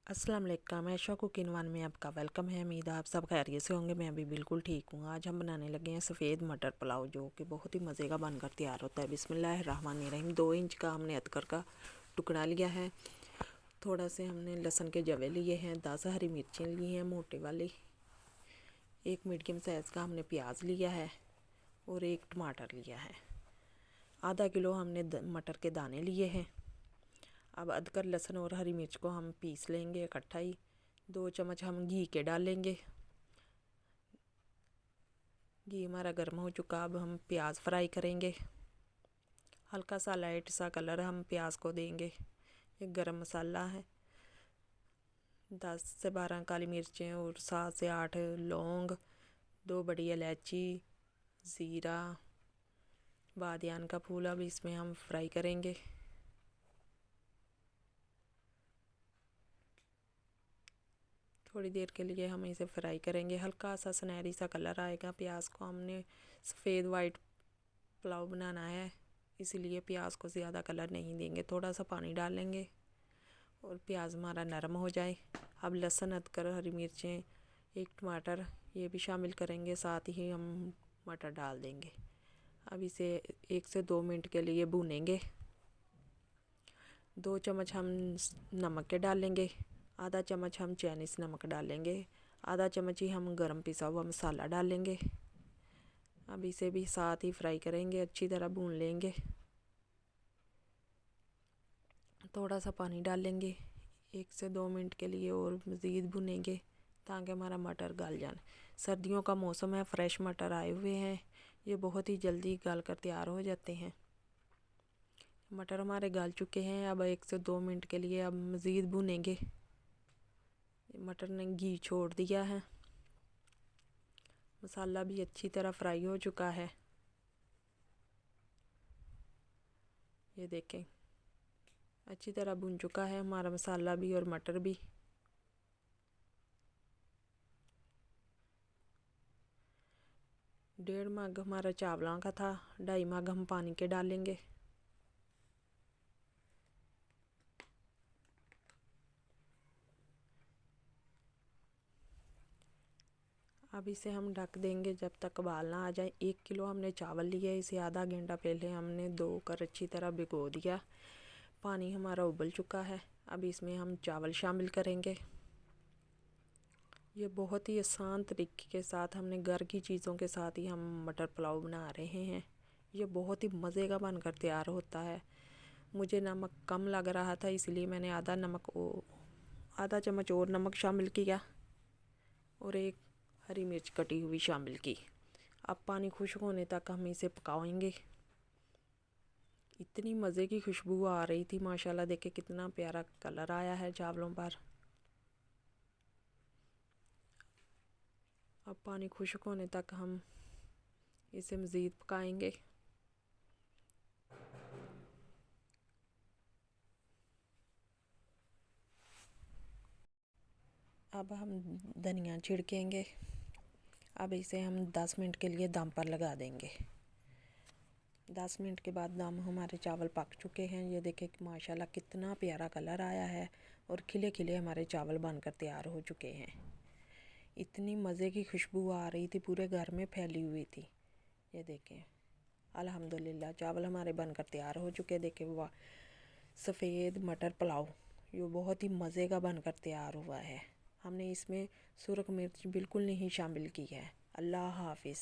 अस्सलाम वालेकुम। ऐशा cooking one में आपका वेलकम है। उम्मीद है आप सब खैरियत से होंगे। मैं भी बिल्कुल ठीक हूँ। आज हम बनाने लगे हैं सफ़ेद मटर पुलाव, जो कि बहुत ही मज़े का बनकर तैयार होता है। बिस्मिल्लाहिर्रहमानिर्रहीम। 2 इंच का हमने अदरक का टुकड़ा लिया है। थोड़ा से हमने लहसुन के जवे लिए हैं। 10 हरी मिर्चें ली हैं मोटे वाली। 1 मीडियम साइज़ का हमने प्याज लिया है और 1 टमाटर लिया है। आधा किलो हमने मटर के दाने लिए हैं। अब अदरक, लहसुन और हरी मिर्च को हम पीस लेंगे इकट्ठा ही। 2 चम्मच हम घी के डालेंगे। घी हमारा गर्म हो चुका। अब हम प्याज फ्राई करेंगे। हल्का सा लाइट सा कलर हम प्याज को देंगे। ये गरम मसाला है। 10 से 12 काली मिर्चें और 7 से 8 लौंग, 2 बड़ी इलायची, ज़ीरा, बादियान का फूल अब इसमें हम फ्राई करेंगे। थोड़ी देर के लिए हम इसे फ्राई करेंगे। हल्का सा सुनहरी सा कलर आएगा। प्याज को हमने सफ़ेद वाइट पुलाव बनाना है, इसीलिए प्याज को ज़्यादा कलर नहीं देंगे। थोड़ा सा पानी डालेंगे और प्याज हमारा नरम हो जाए। अब लहसुन, अदरक, हरी मिर्चें, 1 टमाटर ये भी शामिल करेंगे। साथ ही हम मटर डाल देंगे। अब इसे 1 से 2 मिनट के लिए भूनेंगे। 2 चम्मच हम नमक के डालेंगे। आधा चम्मच हम चाइनीज़ नमक डालेंगे। आधा चम्मच ही हम गरम पिसा हुआ मसाला डालेंगे। अब इसे भी साथ ही फ्राई करेंगे, अच्छी तरह भून लेंगे। थोड़ा सा पानी डालेंगे। 1 से 2 मिनट के लिए और मज़ीद भुनेंगे ताकि हमारा मटर गल जाए। सर्दियों का मौसम है, फ्रेश मटर आए हुए हैं। ये बहुत ही जल्दी गल कर तैयार हो जाते हैं। मटर हमारे गल चुके हैं। अब 1 से 2 मिनट के लिए अब मज़ीद भुनेंगे। मटर ने घी छोड़ दिया है। मसाला भी अच्छी तरह फ्राई हो चुका है। ये देखें, अच्छी तरह भुन चुका है हमारा मसाला भी और मटर भी। डेढ़ मग हमारा चावलों का था। 2.5 मग हम पानी के डालेंगे। अब इसे हम ढक देंगे जब तक उबाल ना आ जाए। 1 किलो हमने चावल लिया, इसे आधा घंटा पहले हमने धो कर अच्छी तरह भिगो दिया। पानी हमारा उबल चुका है। अब इसमें हम चावल शामिल करेंगे। ये बहुत ही आसान तरीके के साथ हमने घर की चीज़ों के साथ ही हम मटर पुलाव बना रहे हैं। ये बहुत ही मज़े का बनकर तैयार होता है। मुझे नमक कम लग रहा था, इसलिए मैंने आधा चम्मच और नमक शामिल किया और 1 हरी मिर्च कटी हुई शामिल की। अब पानी खुश्क होने तक हम इसे पकाएंगे। इतनी मज़े की खुशबू आ रही थी माशाल्लाह। देखे कितना प्यारा कलर आया है चावलों पर। अब पानी खुश्क होने तक हम इसे मज़ीद पकाएंगे। अब हम धनिया छिड़केंगे। अब इसे हम 10 मिनट के लिए दम पर लगा देंगे। 10 मिनट के बाद दम हमारे चावल पक चुके हैं। ये देखें माशाल्लाह कितना प्यारा कलर आया है और खिले खिले हमारे चावल बनकर तैयार हो चुके हैं। इतनी मज़े की खुशबू आ रही थी, पूरे घर में फैली हुई थी। ये देखें अल्हम्दुलिल्लाह चावल हमारे बनकर तैयार हो चुके। देखें वाह, सफ़ेद मटर पुलाव ये बहुत ही मज़े का बनकर तैयार हुआ है। हमने इसमें सुरख मिर्च बिल्कुल नहीं शामिल की है। अल्लाह हाफिज़।